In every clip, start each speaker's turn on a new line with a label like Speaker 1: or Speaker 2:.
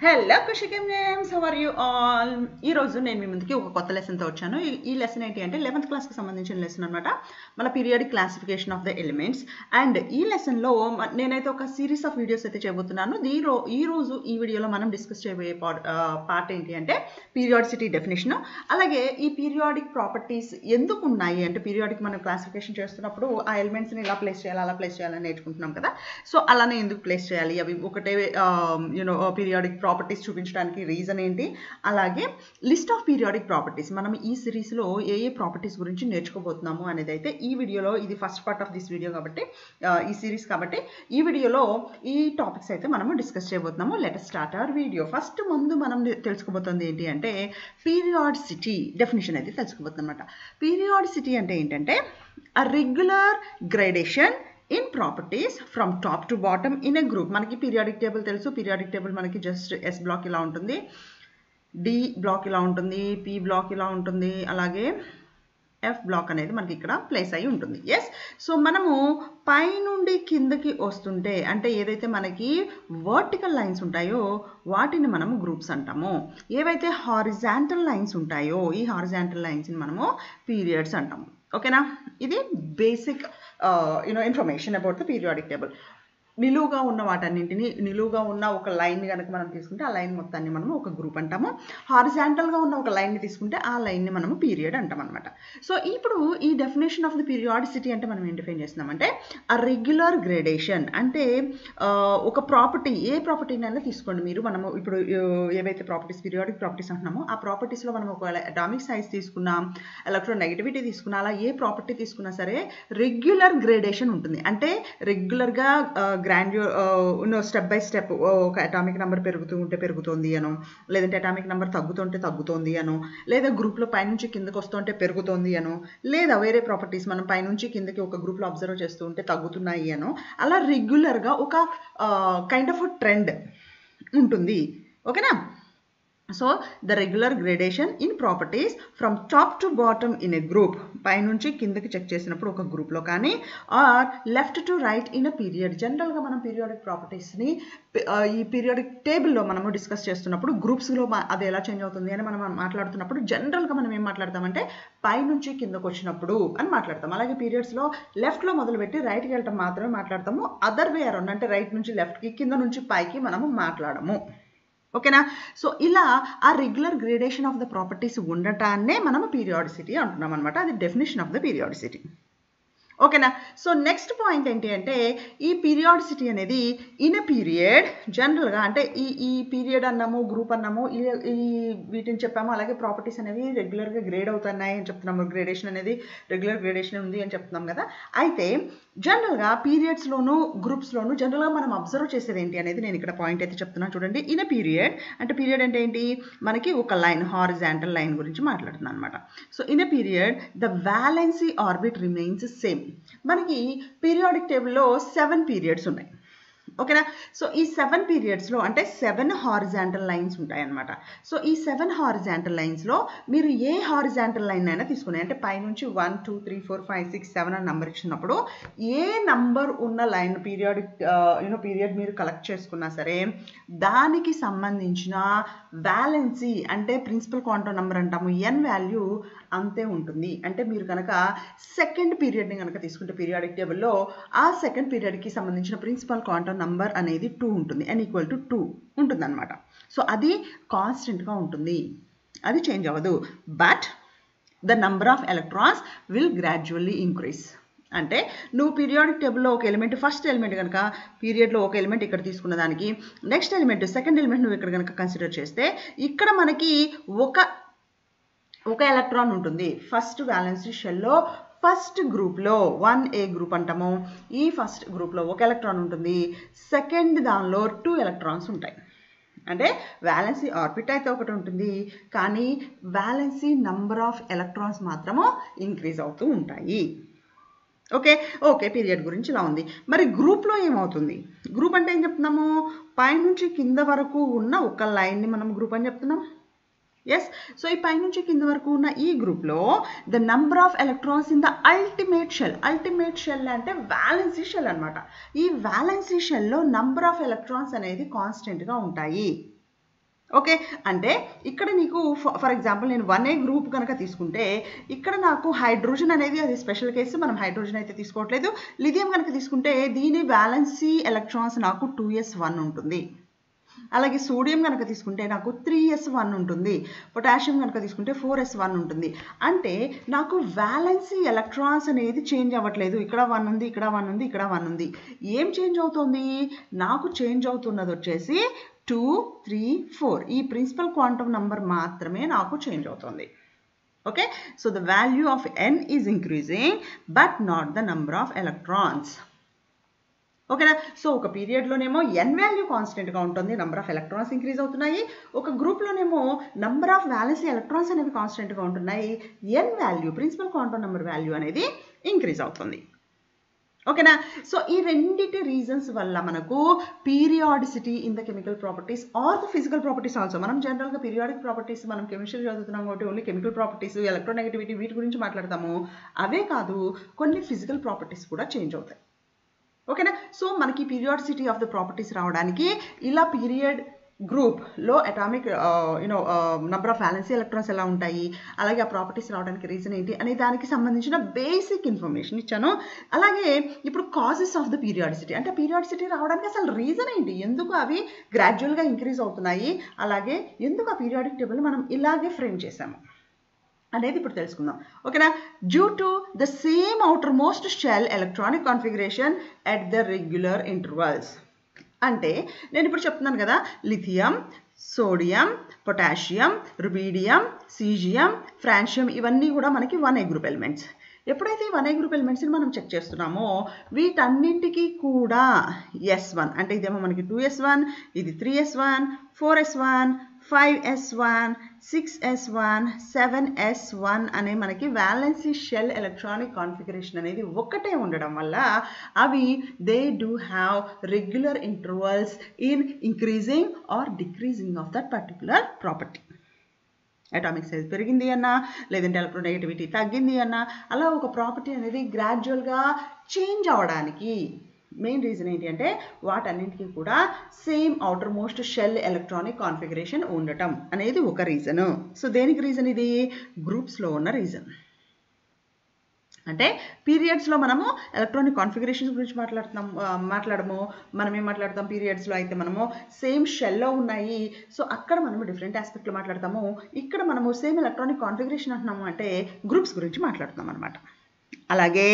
Speaker 1: Hello కుషికం నేమ్స్, how are you all? ఈరోజు నేను మీ ముందుకి ఒక కొత్త లెసన్తో వచ్చాను. ఈ లెసన్ ఏంటి అంటే 11th క్లాస్కి సంబంధించిన లెసన్ అనమాట. మన periodic classification of the elements. And ఈ లెసన్లో నేనైతే ఒక సిరీస్ ఆఫ్ వీడియోస్ అయితే చేయబోతున్నాను. ఈరోజు ఈ వీడియోలో మనం డిస్కస్ చేయబోయే పార్ట్ ఏంటి అంటే పీరియాడిసిటీ డెఫినేషన్. అలాగే ఈ పీరియాడిక్ ప్రాపర్టీస్ ఎందుకు ఉన్నాయి అంటే పీరియాడిక్ మనం క్లాసిఫికేషన్ చేస్తున్నప్పుడు ఆ ఎలిమెంట్స్ని ఇలా ప్లేస్ చేయాలి, అలా ప్లేస్ చేయాలని నేర్చుకుంటున్నాం కదా. సో అలానే ఎందుకు ప్లేస్ చేయాలి, అవి ఒకటే పీరియాడిక్ ప్రాపర్టీస్ చూపించడానికి రీజన్ ఏంటి, అలాగే లిస్ట్ ఆఫ్ పీరియాడిక్ ప్రాపర్టీస్ మనం ఈ సిరీస్లో ఏ ప్రాపర్టీస్ గురించి నేర్చుకోబోతున్నాము అనేది అయితే ఈ వీడియోలో, ఇది first part of this video కాబట్టి ఈ సిరీస్ కాబట్టి ఈ వీడియోలో ఈ టాపిక్స్ అయితే మనము డిస్కస్ చేయబోతున్నాము. Let us start our video. First ముందు మనం తెలుసుకోబోతుంది ఏంటి అంటే పీరియాడిసిటీ డెఫినేషన్ అయితే తెలుసుకోబోతున్నాం అనమాట. పీరియాడిసిటీ అంటే ఏంటంటే a regular gradation in properties from top to bottom in a group. మనకి పీరియాడిక్ టేబుల్ తెలుసు. పీరియాడిక్ టేబుల్ మనకి జస్ట్ ఎస్ బ్లాక్ ఇలా ఉంటుంది, డి బ్లాక్ ఇలా ఉంటుంది, పి బ్లాక్ ఇలా ఉంటుంది, అలాగే ఎఫ్ బ్లాక్ అనేది మనకి ఇక్కడ ప్లేస్ అయి ఉంటుంది. ఎస్, సో మనము పై నుండి కిందకి వస్తుంటే అంటే ఏదైతే మనకి వర్టికల్ లైన్స్ ఉంటాయో వాటిని మనము గ్రూప్స్ అంటాము. ఏవైతే హారిజాంటల్ లైన్స్ ఉంటాయో ఈ హారిజాంటల్ లైన్స్ని మనము పీరియడ్స్ అంటాము. ఓకేనా, ఇది basic information about the periodic table. నిలువుగా ఉన్న వాటన్నింటినీ, నిలువుగా ఉన్న ఒక లైన్ కనుక మనం తీసుకుంటే ఆ లైన్ మొత్తాన్ని మనము ఒక గ్రూప్ అంటాము. హారిజాంటల్గా ఉన్న ఒక లైన్ని తీసుకుంటే ఆ లైన్ని మనము పీరియడ్ అంటాం అనమాట. సో ఇప్పుడు ఈ డెఫినేషన్ ఆఫ్ ది పీరియాడిసిటీ అంటే మనం ఏం డిఫైన్ చేస్తున్నామంటే ఆ రెగ్యులర్ గ్రేడేషన్ అంటే ఒక ప్రాపర్టీ, ఏ ప్రాపర్టీనైనా తీసుకోండి మీరు. మనము ఇప్పుడు ఏవైతే ప్రాపర్టీస్ పీరియాడిక్ ప్రాపర్టీస్ అంటున్నామో ఆ ప్రాపర్టీస్లో మనం ఒక అటామిక్ సైజ్ తీసుకున్నా, ఎలక్ట్రోనెగటివిటీ తీసుకున్నా, అలా ఏ ప్రాపర్టీ తీసుకున్నా సరే రెగ్యులర్ గ్రేడేషన్ ఉంటుంది. అంటే రెగ్యులర్గా స్టెప్ బై స్టెప్ ఒక అటామిక్ నెంబర్ పెరుగుతూ ఉంటే పెరుగుతోంది అనో, లేదంటే అటామిక్ నెంబర్ తగ్గుతుంటే తగ్గుతోంది అనో, లేదా గ్రూప్లో పైనుంచి కిందకి వస్తుంటే పెరుగుతోంది అనో, లేదా వేరే ప్రాపర్టీస్ మనం పైనుంచి కిందకి ఒక గ్రూప్లో అబ్జర్వ్ చేస్తూ ఉంటే తగ్గుతున్నాయి అనో, అలా రెగ్యులర్గా ఒక కైండ్ ఆఫ్ ట్రెండ్ ఉంటుంది. ఓకేనా. So the regular gradation in properties from top to bottom in a group, పైనుంచి కిందకి చెక్ చేసినప్పుడు ఒక గ్రూప్లో కానీ, or left to right in a period. జనరల్గా మనం పీరియాడిక్ ప్రాపర్టీస్ని ఈ పీరియాడిక్ టేబుల్లో మనము డిస్కస్ చేస్తున్నప్పుడు గ్రూప్స్లో అది ఎలా చేంజ్ అవుతుంది అని మనం మాట్లాడుతున్నప్పుడు జనరల్గా మనం ఏం మాట్లాడతామంటే పైనుంచి కిందకు వచ్చినప్పుడు అని మాట్లాడతాం. అలాగే పీరియడ్స్లో లెఫ్ట్లో మొదలుపెట్టి రైట్కి వెళ్ళటం మాత్రమే మాట్లాడతాము. అదర్ వే అరౌండ్ అంటే రైట్ నుంచి లెఫ్ట్కి, కింద నుంచి పైకి మనము మాట్లాడము. ఓకేనా. సో ఇలా ఆ regular gradation of the properties ఉండటాన్నే మనము పీరియాడిసిటీ అంటున్నాం అనమాట. అది డెఫినేషన్ ఆఫ్ ద పీరియాడిసిటీ. ఓకేనా. సో నెక్స్ట్ పాయింట్ ఏంటి అంటే ఈ పీరియాడిసిటీ అనేది ఇన్ ఎ పీరియడ్ జనరల్గా అంటే ఈ పీరియడ్ అన్నాము, గ్రూప్ అన్నాము, ఈ వీటిని చెప్పాము. అలాగే ప్రాపర్టీస్ అనేవి రెగ్యులర్గా గ్రేడ్ అవుతున్నాయి అని చెప్తున్నాము. గ్రేడేషన్ అనేది రెగ్యులర్ గ్రేడేషన్ ఉంది అని చెప్తున్నాం కదా. అయితే జనరల్గా పీరియడ్స్లోను గ్రూప్స్లోను జనరల్గా మనం అబ్జర్వ్ చేసేది ఏంటి అనేది నేను ఇక్కడ పాయింట్ అయితే చెప్తున్నాను చూడండి. ఇన్ ఎ పీరియడ్ అంటే పీరియడ్ అంటే ఏంటి, మనకి ఒక లైన్ హారిజాంటల్ లైన్ గురించి మాట్లాడుతున్నాను అనమాట. So in a period the valency orbit remains same. మనకి పీరియాడిక్ టేబుల్లో 7 పీరియడ్స్ ఉన్నాయి. ఓకేనా. సో ఈ 7 పీరియడ్స్లో అంటే 7 హారిజాంటల్ లైన్స్ ఉంటాయి అన్నమాట. సో ఈ 7 హారిజాంటల్ లైన్స్లో మీరు ఏ హారిజాంటల్ లైన్ అయినా తీసుకున్నాయి అంటే పైనుంచి 1 2 3 4 5 6 7 అని నంబర్ ఇచ్చినప్పుడు ఏ నంబర్ ఉన్న లైన్ పీరియాడిక్ పీరియడ్ మీరు కలెక్ట్ చేసుకున్నా సరే దానికి సంబంధించిన వ్యాలెన్సీ అంటే ప్రిన్సిపల్ క్వాంటమ్ నెంబర్ అంటాము, ఎన్ వాల్యూ అంతే ఉంటుంది. అంటే మీరు కనుక సెకండ్ పీరియడ్ని కనుక తీసుకుంటే పీరియాడిక్ టేబుల్లో ఆ సెకండ్ పీరియడ్కి సంబంధించిన ప్రిన్సిపల్ క్వాంటమ్ నంబర్ అనేది 2 ఉంటుంది, n = 2 ఉంటుంది అనమాట. సో అది కాన్స్టెంట్గా ఉంటుంది, అది చేంజ్ అవ్వదు. But the number of electrons will gradually increase. అంటే నువ్వు పీరియాడిక్ టేబుల్లో ఒక ఎలిమెంట్, ఫస్ట్ ఎలిమెంట్ కనుక పీరియడ్లో ఒక ఎలిమెంట్ ఇక్కడ తీసుకున్న దానికి నెక్స్ట్ ఎలిమెంట్ సెకండ్ ఎలిమెంట్ నువ్వు ఇక్కడ కనుక కన్సిడర్ చేస్తే ఇక్కడ మనకి ఒక ఎలక్ట్రాన్ ఉంటుంది. ఫస్ట్ వ్యాలెన్సీ షెల్లో ఫస్ట్ గ్రూప్లో 1A గ్రూప్ అంటాము. ఈ ఫస్ట్ గ్రూప్లో ఒక ఎలక్ట్రాన్ ఉంటుంది, సెకండ్ దానిలో 2 ఎలక్ట్రాన్స్ ఉంటాయి. అంటే వ్యాలెన్సీ ఆర్బిట్ అయితే ఒకటి ఉంటుంది, కానీ వ్యాలెన్సీ నంబర్ ఆఫ్ ఎలక్ట్రాన్స్ మాత్రము ఇంక్రీజ్ అవుతూ ఉంటాయి. ఓకే పీరియడ్ గురించి ఇలా ఉంది. మరి గ్రూప్లో ఏమవుతుంది? గ్రూప్ అంటే ఏం చెప్తున్నాము, పైనుంచి కింద వరకు ఉన్న ఒక లైన్ని మనం గ్రూప్ అని చెప్తున్నాం. ఎస్, సో ఈ పైనుంచి కింద వరకు ఉన్న ఈ గ్రూప్లో the number of electrons in the ultimate shell అంటే వ్యాలెన్సీ షెల్ అనమాట. ఈ వ్యాలెన్సీ షెల్లో నంబర్ ఆఫ్ ఎలక్ట్రాన్స్ అనేది కాన్స్టెంట్గా ఉంటాయి. ఓకే, అంటే ఇక్కడ నీకు ఫర్ ఎగ్జాంపుల్ నేను 1A గ్రూప్ కనుక తీసుకుంటే ఇక్కడ నాకు హైడ్రోజన్ అనేది అది స్పెషల్ కేసు, మనం హైడ్రోజన్ అయితే తీసుకోవట్లేదు. లిథియం కనుక తీసుకుంటే దీని వ్యాలెన్సీ ఎలక్ట్రాన్స్ నాకు 2s1 ఉంటుంది. అలాగే సోడియం కనుక తీసుకుంటే నాకు 3s1 ఉంటుంది. పొటాషియం కనుక తీసుకుంటే 4s1 ఉంటుంది. అంటే నాకు వ్యాలెన్సీ ఎలక్ట్రాన్స్ అనేది చేంజ్ అవ్వట్లేదు. ఇక్కడ 1 ఉంది, ఇక్కడ 1 ఉంది, ఇక్కడ 1 ఉంది. ఏం చేంజ్ అవుతుంది? నాకు చేంజ్ అవుతున్నది వచ్చేసి 2, 3, 4 ఈ ప్రిన్సిపల్ క్వాంటమ్ నంబర్ మాత్రమే నాకు చేంజ్ అవుతుంది. Okay, so the value of n is increasing but not the number of electrons. ఓకేనా? సో ఒక పీరియడ్లోనేమో n వాల్యూ కాన్స్టెంట్గా ఉంటుంది, నంబర్ ఆఫ్ ఎలక్ట్రాన్స్ ఇంక్రీజ్ అవుతున్నాయి. ఒక గ్రూప్లోనేమో నంబర్ ఆఫ్ వ్యాలెన్సీ ఎలక్ట్రాన్స్ అనేవి కాన్స్టెంట్గా ఉంటున్నాయి. n value principal quantum number value అనేది ఇంక్రీజ్ అవుతుంది. ఓకేనా? సో ఈ రెండిటి రీజన్స్ వల్ల మనకు periodicity in the chemical properties or the physical properties also, మనం జనరల్గా పీరియాడిక్ ప్రాపర్టీస్ మనం కెమిస్ట్రీ చదువుతున్నాం కాబట్టి ఓన్లీ కెమికల్ ప్రాపర్టీస్, ఎలక్ట్రోనెగటివిటీ వీటి గురించి మాట్లాడతాము. అవే కాదు, కొన్ని ఫిజికల్ ప్రాపర్టీస్ కూడా చేంజ్ అవుతాయి. ఓకేనా? సో మనకి పీరియాడిసిటీ ఆఫ్ ద ప్రాపర్టీస్ రావడానికి ఇలా పీరియడ్ గ్రూప్లో atomic number of valency electrons ఎలా ఉంటాయి, అలాగే ఆ ప్రాపర్టీస్ రావడానికి రీజన్ ఏంటి అనే దానికి సంబంధించిన బేసిక్ ఇన్ఫర్మేషన్ ఇచ్చాను. అలాగే ఇప్పుడు కాజెస్ ఆఫ్ ద పీరియాడిసిటీ, అంటే పీరియాడిసిటీ రావడానికి అసలు రీజన్ ఏంటి, ఎందుకు అవి గ్రాడ్యువల్గా ఇంక్రీజ్ అవుతున్నాయి, అలాగే ఎందుకు ఆ పీరియాడిక్ టేబుల్ని మనం ఇలాగే ఫ్రేమ్ చేసాము అనేది ఇప్పుడు తెలుసుకుందాం. ఓకేనా? Due to the same outermost shell electronic configuration at the regular intervals. అంటే నేను ఇప్పుడు చెప్తున్నాను కదా, lithium, sodium, potassium, rubidium, caesium, francium ఇవన్నీ కూడా మనకి 1A గ్రూప్ ఎలిమెంట్స్. ఎప్పుడైతే ఈ 1A గ్రూప్ ఎలిమెంట్స్ని మనం చెక్ చేస్తున్నామో వీటన్నింటికి కూడా S1 అంటే ఇదేమో మనకి 2s1, ఇది 3s1, 4s1, 5s1, 6s1, 7s1 అనే మనకి వ్యాలెన్సీ షెల్ ఎలక్ట్రానిక్ కాన్ఫిగరేషన్ అనేది ఒక్కటే ఉండడం వల్ల అవి they do have regular intervals in increasing or decreasing of that particular property. Atomic size పెరిగింది అన్నా, లేదంటే ఎలక్ట్రోనెగటివిటీ తగ్గింది అన్నా, అలా ఒక ప్రాపర్టీ అనేది గ్రాడ్యువల్గా చేంజ్ అవ్వడానికి మెయిన్ రీజన్ ఏంటి అంటే వాటన్నింటికి కూడా same outermost shell electronic configuration ఉండటం అనేది ఒక రీజను. సో దేనికి రీజన్ ఇది? గ్రూప్స్లో ఉన్న రీజన్. అంటే పీరియడ్స్లో మనము ఎలక్ట్రానిక్ కాన్ఫిగరేషన్స్ గురించి మాట్లాడము. మనం ఏం మాట్లాడతాం పీరియడ్స్లో అయితే మనము సేమ్ షెల్లో ఉన్నాయి, సో అక్కడ మనము డిఫరెంట్ ఆస్పెక్ట్లో మాట్లాడతాము. ఇక్కడ మనము సేమ్ ఎలక్ట్రానిక్ కాన్ఫిగరేషన్ అంటున్నాము అంటే గ్రూప్స్ గురించి మాట్లాడుతున్నాం అనమాట. అలాగే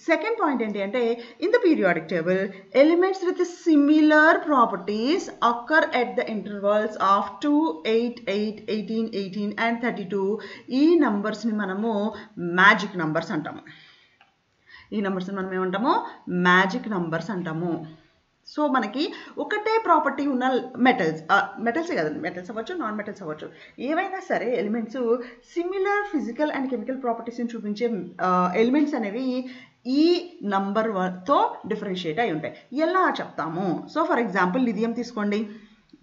Speaker 1: సెకండ్ పాయింట్ ఏంటి అంటే in the periodic table elements with similar properties occur at the intervals of 2, 8, 8, 18, 18 and 32. ఈ నంబర్స్ని మనము మ్యాజిక్ నంబర్స్ అంటాము. ఈ నంబర్స్ని మనం ఏమంటాము? మ్యాజిక్ నంబర్స్ అంటాము. సో మనకి ఒకటే ప్రాపర్టీ ఉన్న మెటల్సే కదండి, మెటల్స్ అవ్వచ్చు, నాన్ మెటల్స్ అవ్వచ్చు, ఏవైనా సరే elements similar physical and chemical ప్రాపర్టీస్ని చూపించే ఎలిమెంట్స్ అనేవి ఈ నంబర్తో డిఫరెన్షియేట్ అయి ఉంటాయి. ఎలా చెప్తాము? సో ఫర్ ఎగ్జాంపుల్ లిథియం తీసుకోండి.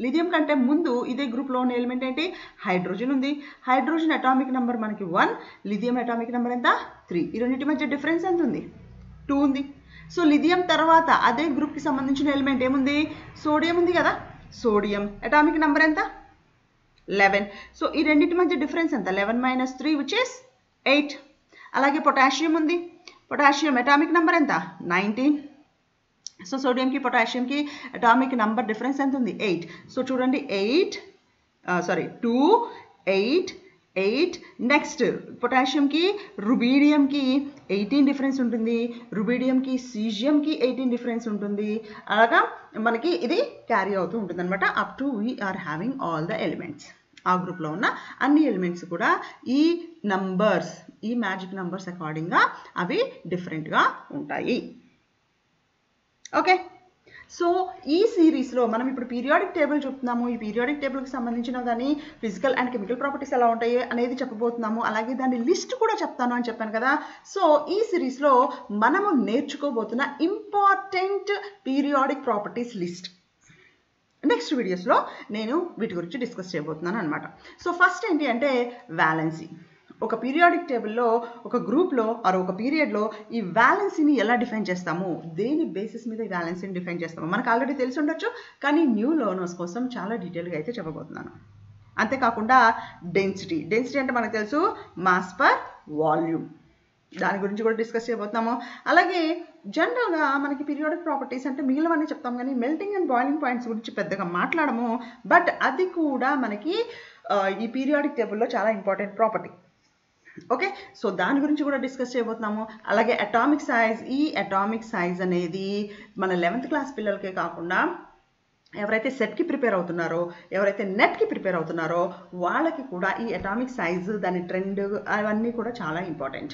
Speaker 1: లిథియం కంటే ముందు ఇదే గ్రూప్లో ఉన్న ఎలిమెంట్ ఏంటి? హైడ్రోజన్ ఉంది. హైడ్రోజన్ అటామిక్ నెంబర్ మనకి 1, లిథియం అటామిక్ నెంబర్ ఎంత? 3. ఈ రెండింటి మధ్య డిఫరెన్స్ ఎంత ఉంది? 2 ఉంది. సో లిథియం తర్వాత అదే గ్రూప్కి సంబంధించిన ఎలిమెంట్ ఏముంది? సోడియం ఉంది కదా. సోడియం అటామిక్ నెంబర్ ఎంత? 11. సో ఈ రెండింటి మధ్య డిఫరెన్స్ ఎంత? 11 - 3 విచ్ ఇస్ 8. అలాగే పొటాషియం ఉంది. పొటాషియం అటామిక్ నెంబర్ ఎంత? 19. సో సోడియంకి పొటాషియంకి అటామిక్ నెంబర్ డిఫరెన్స్ ఎంత ఉంది? 8. సో చూడండి 2, 8, 8. నెక్స్ట్ పొటాషియంకి రుబీడియంకి 18 డిఫరెన్స్ ఉంటుంది. రుబీడియంకి సీజియంకి 18 డిఫరెన్స్ ఉంటుంది. అలాగా మనకి ఇది క్యారీ అవుతూ ఉంటుంది అనమాట. Up to we're having all the elements. ఆ గ్రూప్లో ఉన్న అన్ని ఎలిమెంట్స్ కూడా ఈ నంబర్స్, ఈ మ్యాజిక్ నంబర్స్ అకార్డింగ్గా అవి డిఫరెంట్గా ఉంటాయి. ఓకే, సో ఈ సిరీస్లో మనం ఇప్పుడు పీరియాడిక్ టేబుల్ చెప్తున్నాము. ఈ పీరియాడిక్ టేబుల్కి సంబంధించిన దాని ఫిజికల్ అండ్ కెమికల్ ప్రాపర్టీస్ ఎలా ఉంటాయి అనేది చెప్పబోతున్నాము. అలాగే దాని లిస్ట్ కూడా చెప్తాను అని చెప్పాను కదా. సో ఈ సిరీస్లో మనము నేర్చుకోబోతున్న important periodic properties list next వీడియోస్లో నేను వీటి గురించి డిస్కస్ చేయబోతున్నాను అనమాట. సో ఫస్ట్ ఏంటి అంటే వ్యాలెన్సీ. ఒక పీరియాడిక్ టేబుల్లో ఒక గ్రూప్లో ఆర్ ఒక పీరియడ్లో ఈ వ్యాలెన్సీని ఎలా డిఫైన్ చేస్తాము, దేని బేసిస్ మీద ఈ వ్యాలెన్సీని డిఫైన్ చేస్తాము మనకు ఆల్రెడీ తెలిసి ఉండొచ్చు, కానీ న్యూ లెర్నర్స్ కోసం చాలా డీటెయిల్గా అయితే చెప్పబోతున్నాను. అంతేకాకుండా డెన్సిటీ అంటే మనకు తెలుసు మాస్ పర్ వాల్యూమ్, దాని గురించి కూడా డిస్కస్ చేయబోతున్నాము. అలాగే జనరల్గా మనకి పీరియాడిక్ ప్రాపర్టీస్ అంటే మిగిలినవన్నీ చెప్తాం కానీ మెల్టింగ్ అండ్ బాయిలింగ్ పాయింట్స్ గురించి పెద్దగా మాట్లాడము. బట్ అది కూడా మనకి ఈ పీరియాడిక్ టేబుల్లో చాలా ఇంపార్టెంట్ ప్రాపర్టీ. ఓకే, సో దాని గురించి కూడా డిస్కస్ చేయబోతున్నాము. అలాగే అటామిక్ సైజ్, ఈ అటామిక్ సైజ్ అనేది మన 11th క్లాస్ పిల్లలకే కాకుండా ఎవరైతే సెట్కి ప్రిపేర్ అవుతున్నారో, ఎవరైతే నెట్కి ప్రిపేర్ అవుతున్నారో వాళ్ళకి కూడా ఈ అటామిక్ సైజు, దాని ట్రెండ్, అవన్నీ కూడా చాలా ఇంపార్టెంట్.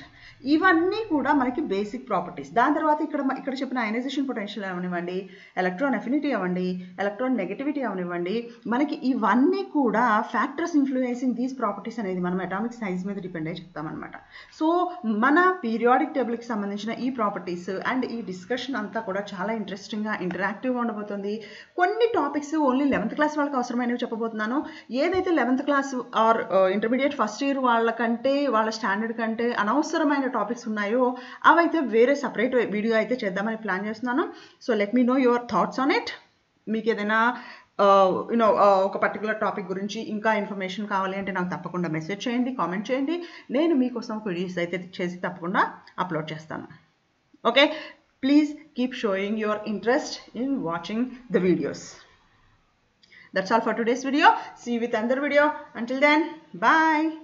Speaker 1: ఇవన్నీ కూడా మనకి బేసిక్ ప్రాపర్టీస్. దాని తర్వాత ఇక్కడ చెప్పిన అయనైజేషన్ పొటెన్షియల్ అవనివ్వండి, ఎలక్ట్రాన్ అఫినిటీ అవ్వండి, ఎలక్ట్రాన్ నెగటివిటీ అవనివ్వండి, మనకి ఇవన్నీ కూడా ఫ్యాక్టర్స్ ఇన్ఫ్లుయెన్సింగ్ దీస్ ప్రాపర్టీస్ అనేది మనం అటామిక్ సైజ్ మీద డిపెండ్ అయ్యి చెప్తామన్నమాట. సో మన పీరియాడిక్ టేబుల్కి సంబంధించిన ఈ ప్రాపర్టీస్ అండ్ ఈ డిస్కషన్ అంతా కూడా చాలా ఇంట్రెస్టింగ్గా, ఇంటరాక్టివ్గా ఉండబోతుంది. కొన్ని టాపిక్స్ ఓన్లీ 11th క్లాస్ వాళ్ళకి అవసరమైనవి చెప్పబోతున్నాను. ఏదైతే 11th class are intermediate first year వాళ్ళకంటే, వాళ్ళ స్టాండర్డ్ కంటే అనవసరమైన టాపిక్స్ ఉన్నాయో అవైతే వేరే సపరేట్ వీడియో అయితే చేద్దామని ప్లాన్ చేస్తున్నాను. So let me know your thoughts on it. మీకు ఏదైనా ఒక పర్టికులర్ టాపిక్ గురించి ఇంకా ఇన్ఫర్మేషన్ కావాలి అంటే నాకు తప్పకుండా మెసేజ్ చేయండి, కామెంట్ చేయండి. నేను మీకోసం వీడియోస్ అయితే చేసి తప్పకుండా అప్లోడ్ చేస్తాను. Okay, please keep showing your interest in watching the videos. That's all for today's video. See you with another video. Until then, bye.